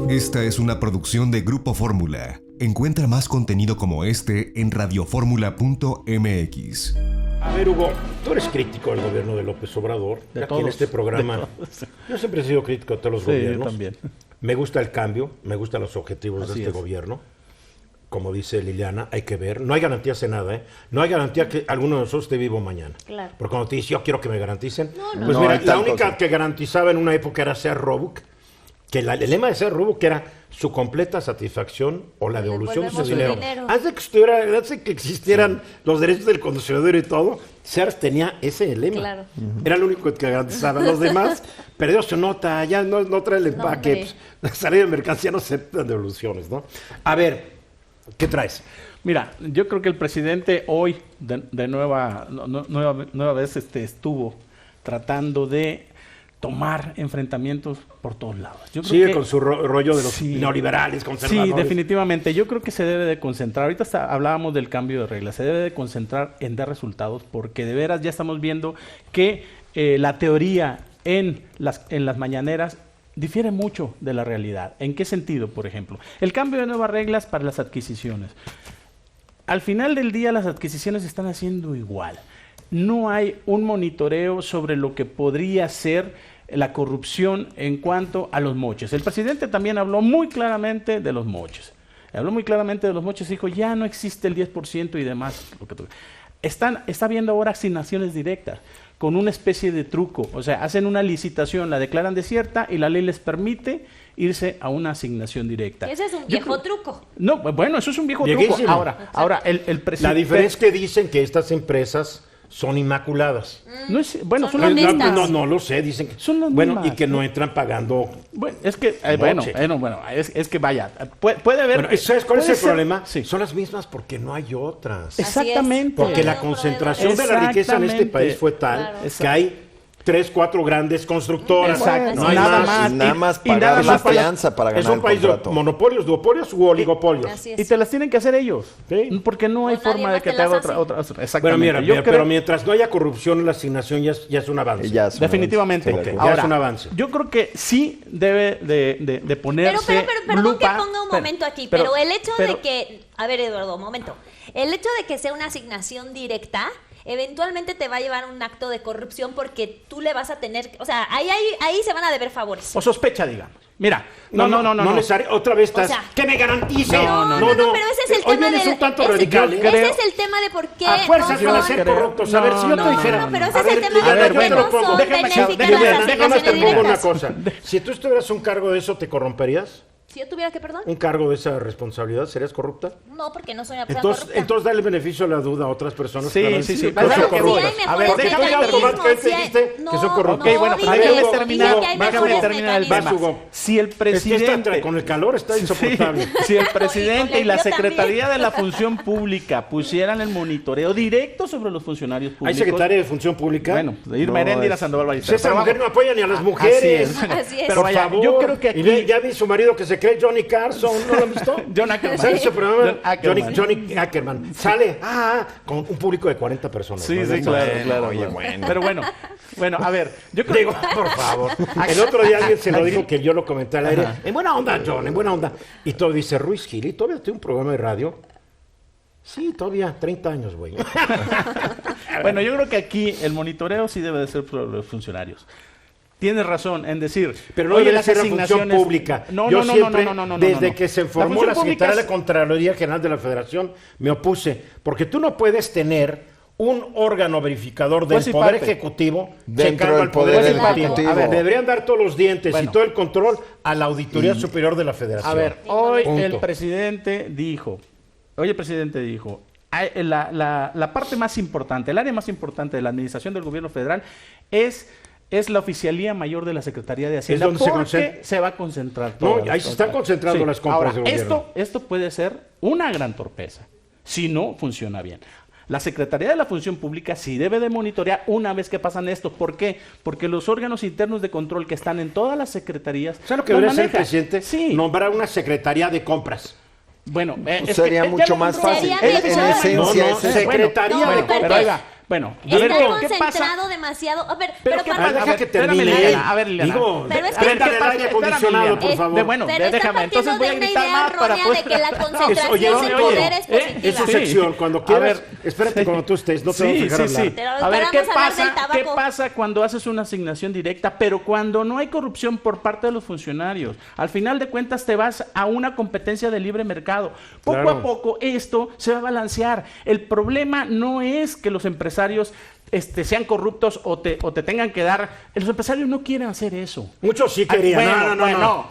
Esta es una producción de Grupo Fórmula. Encuentra más contenido como este en radioformula.mx. A ver, Hugo, tú eres crítico del gobierno de López Obrador. De aquí todos, en este programa. Yo siempre he sido crítico de todos los gobiernos. Yo también. Me gusta el cambio, me gustan los objetivos Así de este es. gobierno. Como dice Liliana, hay que ver. No hay garantías en nada, ¿eh? No hay garantía que alguno de nosotros esté vivo mañana. Claro. Porque cuando te dice, yo quiero que me garanticen. No. Pues No mira, hay la tal única cosa. que garantizaba en una época era Seat Roebuck, que el lema de Seat Roebuck era su completa satisfacción o la Le devolución de su devolvemos dinero. su dinero. Antes de que existieran los derechos del consumidor y todo, Sears tenía ese lema. Claro. Era lo único que garantizaba. Los demás perdió su nota, ya no trae el empaque. hombre. Pues, la salida de mercancía no se dan devoluciones, ¿no? A ver, ¿qué traes? Mira, yo creo que el presidente hoy de nueva vez estuvo tratando de tomar enfrentamientos por todos lados. Yo creo Sigue que- con su rollo de los Sí. neoliberales, conservadores. Sí, definitivamente. Yo creo que se debe de concentrar. Ahorita hablábamos del cambio de reglas. Se debe de concentrar en dar resultados porque de veras ya estamos viendo que la teoría en las mañaneras difiere mucho de la realidad. ¿En qué sentido, por ejemplo? El cambio de nuevas reglas para las adquisiciones. Al final del día las adquisiciones se están haciendo igual. No hay un monitoreo sobre lo que podría ser la corrupción en cuanto a los moches. El presidente también habló muy claramente de los moches. Habló muy claramente de los moches, dijo, ya no existe el 10% y demás. Está viendo ahora asignaciones directas con una especie de truco. O sea, hacen una licitación, la declaran desierta y la ley les permite irse a una asignación directa. Ese es un Yo viejo creo- truco. No, bueno, eso es un viejo truco. Viejísimo. Ahora el presidente... La diferencia es que dicen que estas empresas son inmaculadas. No es, bueno, Son son las honestas. mismas. No lo sé, dicen que Son las bueno, mismas. y que no entran pagando. Bueno, es que, Moche. es que vaya, puede haber... Bueno, ¿sabes cuál es puede el ser- problema? Sí. Son las mismas porque no hay otras. Así es. Exactamente. Porque la Claro. concentración de la riqueza en este Exactamente. país fue tal Claro. que hay 3, 4 grandes constructoras. Exacto. No hay Nada más. más. Y nada más y nada pagar la más para- fianza para Es ganar un el país de contrato. monopolios, duopolios u oligopolios. Así Y es. te las tienen que hacer ellos. Sí. Porque no hay Pues nadie forma de más que te te haga las otra. hace. Bueno, Exactamente. mira, Yo pero creo- mientras no haya corrupción en la asignación ya es un avance. Ya es un Definitivamente. avance, estoy de Ok, acuerdo. ya es un avance. Yo creo que sí debe de ponerse Pero perdón lupa. que ponga un momento aquí, pero el hecho de que, a ver Eduardo, un momento, el hecho de que sea una asignación directa, eventualmente te va a llevar a un acto de corrupción porque tú le vas a tener, o sea, ahí se van a deber favores. O sospecha, digamos. Mira, no. Otra vez estás. O sea, ¡Que me garantice! No, pero ese es el Hoy tema vienes del... un tanto ese- radical, ¿eh? Ese es el tema de por qué A fuerzas no van a son- ser creo- corruptos. A ver, si yo no, te no, dijera. no, pero ese a es el ver, tema Liliana, de yo por qué te lo no pongo. son Déjame benéficas Déjame las te asignaciones pongo una directas. cosa. Si tú estuvieras un cargo de eso, ¿te corromperías? Si yo tuviera que, perdón, ¿Un cargo de esa responsabilidad? ¿Serías corrupta? no, porque no soy una persona corrupta. Entonces dale el beneficio a la duda a otras personas. Sí, que van a sí, decir sí, que pero son es lo que voy. corruptas. A ver, Porque tú ya déjame automáticamente terminar. dijiste que son corruptos. Ok, bueno, pues No, déjame digo, terminar. digo que hay Déjame mejores terminar el Vas, tema. Hugo. Si el Es que presidente... con el calor está insoportable. Si el presidente Híjole, y la yo también. Secretaría de la Función Pública pusieran el monitoreo directo sobre los funcionarios ¿Hay públicos... secretaria de Función Pública? Bueno, de Irma Heréndira, Sandoval Ballester. Esa Pero mujer vamos. no apoya ni a las mujeres. Así es. Así es. Pero Por vaya, favor. yo creo que aquí... Y ya vi su marido que se cree Johnny Carson, ¿no lo han visto? John Ackerman. ¿Sabes ese programa? John Ackerman. Johnny Ackerman. Sale con un público de 40 personas. Sí, ¿no? sí, claro. Oye, bueno. Pero bueno, a ver, yo creo Digo, por favor. El otro día alguien se lo dijo que yo lo comenté al aire. En buena onda, John, en buena onda. Y todo dice, Ruiz Gil, ¿y todavía tiene un programa de radio? Sí, todavía, 30 años, güey. Bueno, yo creo que aquí el monitoreo sí debe de ser por los funcionarios. Tienes razón en decir, Pero no oye, debe las ser la función asignaciones pública. No, Yo no, siempre, no, desde que se formó función la pública Secretaría de es- Contraloría General de la Federación, me opuse. Porque tú no puedes tener un órgano verificador del Pues sí, Poder parte. Ejecutivo Dentro checando del al Poder Poder Ejecutivo. Ejecutivo. A ver, deberían dar todos los dientes Bueno. y todo el control a la Auditoría Superior de la Federación. A ver, hoy Punto. el presidente dijo, la parte más importante, el área más importante de la administración del gobierno federal es la oficialía mayor de la Secretaría de Hacienda, donde se porque concentra. se va a concentrar No, todo. ahí se están concentrando las compras Ahora, de gobierno. esto puede ser una gran torpeza, si no funciona bien. La Secretaría de la Función Pública sí debe de monitorear una vez que pasan esto. ¿Por qué? Porque los órganos internos de control que están en todas las secretarías... ¿Sabes lo que los debería hacer el maneja. presidente? Sí. Nombrar una Secretaría de Compras. Bueno, Sería ya mucho lo más nombró. fácil. Sería En mejor. esencia, No, ese es- Secretaría No, de espérate. Pero oiga, Bueno, está concentrado demasiado. A ver, pero deja que termine. A ver, Liliana. Digo, pero es que el aire acondicionado, por favor. Bueno, pero déjame. Entonces voy a gritar más para poder... de que la concentración de poder es positiva. Es su sección. Cuando quieras, espérate cuando tú estés. No te vamos a dejar hablar. A ver, ¿qué pasa cuando haces una asignación directa, pero cuando no hay corrupción por parte de los funcionarios? Al final de cuentas te vas a una competencia de libre mercado. Poco a poco esto se va a balancear. El problema no es que los empresarios sean corruptos o te tengan que dar. Los empresarios no quieren hacer eso. Muchos sí querían. No.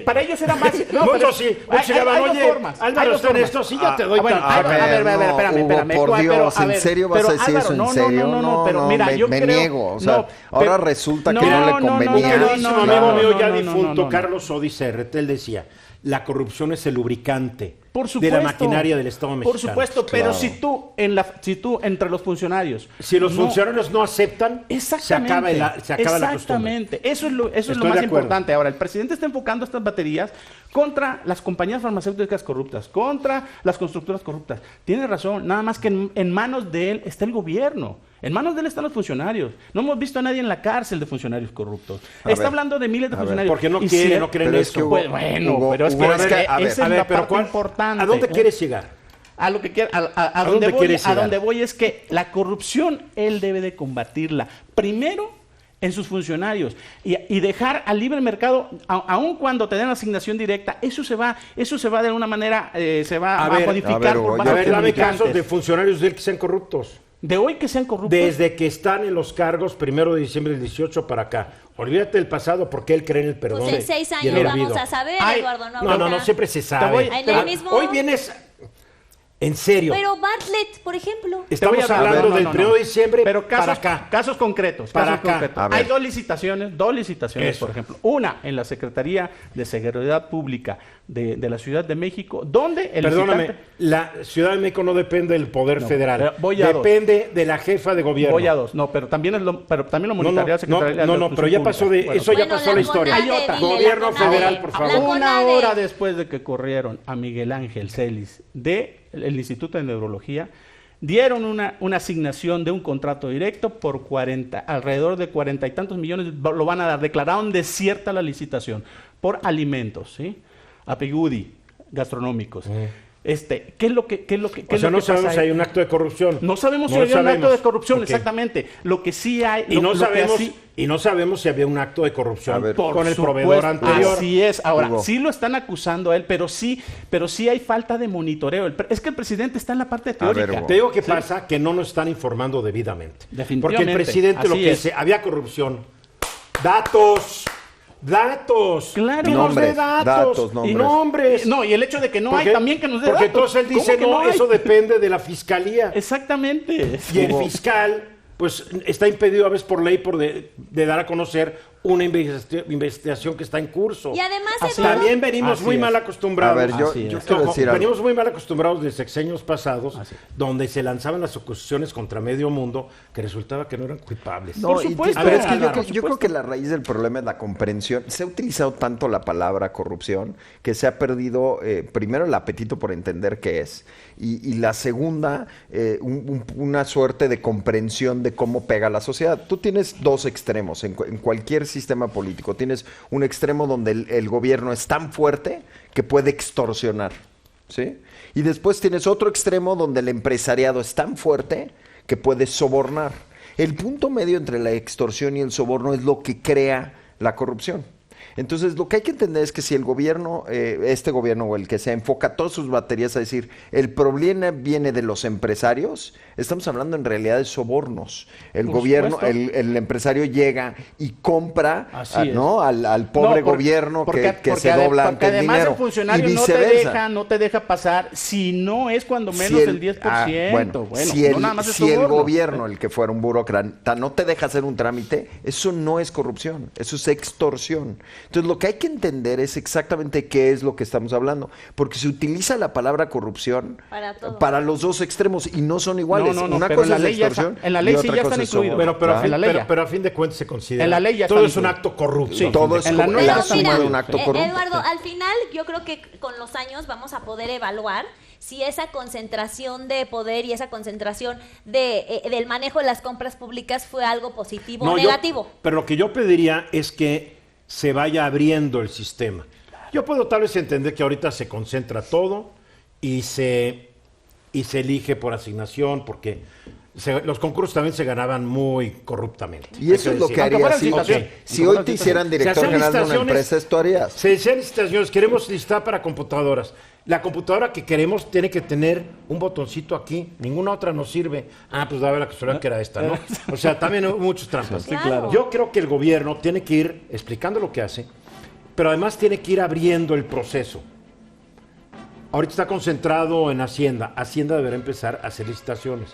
Para ellos era más. Muchos sí. Muchos llegaban, oye, Álvaro, está en esto, sí, yo te doy tanto. A ver, espérame. Por Dios, ¿en serio vas a decir eso? ¿En serio? No, pero mira, yo me creo... niego. O sea, ahora resulta que no le convenía. Mi queridísimo amigo mío ya difunto, Carlos Sodi Serret, él decía, la corrupción es el lubricante de la maquinaria del Estado mexicano. Por supuesto, pero si tú entre los funcionarios... Si los funcionarios no aceptan, se acaba la costumbre. Exactamente. Eso es lo más importante. Ahora, el presidente está enfocando estas baterías contra las compañías farmacéuticas corruptas, contra las constructoras corruptas. Tiene razón, nada más que en manos de él está el gobierno. En manos de él están los funcionarios. No hemos visto a nadie en la cárcel de funcionarios corruptos. Está hablando de miles de funcionarios. Porque no creen eso. Pero es que esa es la parte importante. ¿A dónde quieres llegar? A lo que a donde voy es que la corrupción él debe de combatirla. Primero en sus funcionarios y dejar al libre mercado, aun cuando te den asignación directa, eso se va de alguna manera, se va a modificar por parte de los dame casos de funcionarios de él que sean corruptos. De hoy que sean corruptos. Desde que están en los cargos 1 de diciembre del 18 para acá. Olvídate del pasado porque él cree en el perdón. Pues en 6 años vamos a saber, Eduardo. No, siempre se sabe. Hoy vienes... En serio. Pero Bartlett, por ejemplo. Estamos hablando del 1 de diciembre pero para acá. Casos concretos. Hay dos licitaciones, por ejemplo. Una en la Secretaría de Seguridad Pública de la Ciudad de México, donde el Perdóname, la Ciudad de México no depende del Poder Federal. Depende de la jefa de gobierno. Voy a dos. pero también lo monitorea la Secretaría de pero ya pasó ya pasó la historia. Hay otra. Gobierno federal, por favor. Una hora después de que corrieron a Miguel Ángel Celis del Instituto de Neurología, dieron una asignación de un contrato directo por alrededor de 40 y tantos millones, lo van a dar, declararon desierta la licitación por alimentos, ¿sí? Apigudi, gastronómicos. ¿Qué es lo que no sabemos si hay un acto de corrupción. No sabemos si había un acto de corrupción, exactamente. Lo que sí hay... Y no sabemos si había un acto de corrupción con el proveedor anterior. Así es. Ahora, sí lo están acusando a él, pero sí hay falta de monitoreo. Es que el presidente está en la parte teórica. Te digo que pasa que no nos están informando debidamente. Definitivamente. Porque el presidente lo que dice, había corrupción. Datos. Claro. Nombres. No, y el hecho de que no hay también que nos dé datos. Porque entonces él dice, eso depende de la fiscalía. Exactamente. Y el fiscal, pues, está impedido a veces por ley de dar a conocer una investigación que está en curso. Y además, también venimos muy mal acostumbrados. A ver, yo quiero decir algo. Venimos muy mal acostumbrados de sexenios pasados, donde se lanzaban las acusaciones contra medio mundo que resultaba que no eran culpables. Por supuesto. Pero es que yo creo que la raíz del problema es la comprensión. Se ha utilizado tanto la palabra corrupción que se ha perdido, primero, el apetito por entender qué es. Y la segunda, una suerte de comprensión de cómo pega la sociedad. Tú tienes dos extremos en cualquier sistema político. Tienes un extremo donde el gobierno es tan fuerte que puede extorsionar, ¿sí? Y después tienes otro extremo donde el empresariado es tan fuerte que puede sobornar. El punto medio entre la extorsión y el soborno es lo que crea la corrupción. Entonces, lo que hay que entender es que si el gobierno, este gobierno o el que sea, enfoca todas sus baterías a decir el problema viene de los empresarios, estamos hablando en realidad de sobornos. El gobierno, el empresario llega y compra al pobre gobierno que se dobla ante el dinero. El funcionario no te deja pasar si no es cuando menos el 10%. Si el gobierno, el que fuera un burócrata, no te deja hacer un trámite, eso no es corrupción, eso es extorsión. Entonces, lo que hay que entender es exactamente qué es lo que estamos hablando, porque se utiliza la palabra corrupción para los dos extremos y no son iguales. Una cosa es extorsión en la ley sí ya están incluidos. Pero a fin de cuentas se considera. En la ley ya todo es un acto corrupto. Sí, todo es un acto corrupto. Eduardo, al final yo creo que con los años vamos a poder evaluar si esa concentración de poder y esa concentración del manejo de las compras públicas fue algo positivo o negativo. Pero lo que yo pediría es que se vaya abriendo el sistema. Yo puedo tal vez entender que ahorita se concentra todo y se elige por asignación, porque los concursos también se ganaban muy corruptamente. Y eso es lo que haría si hoy te hicieran director general de una empresa, esto harías. Se decían licitaciones, queremos licitar para computadoras. La computadora que queremos tiene que tener un botoncito aquí, ninguna otra nos sirve. Pues daba la casualidad que era esta, ¿no? O sea, también hay muchos trampas. Sí, claro. Yo creo que el gobierno tiene que ir explicando lo que hace, pero además tiene que ir abriendo el proceso. Ahorita está concentrado en Hacienda. Hacienda deberá empezar a hacer licitaciones.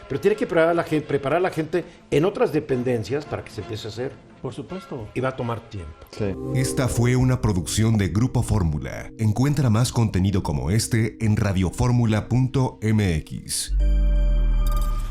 Pero tiene que preparar a la gente en otras dependencias para que se empiece a hacer. Por supuesto. Y va a tomar tiempo. Sí. Esta fue una producción de Grupo Fórmula. Encuentra más contenido como este en radioformula.mx.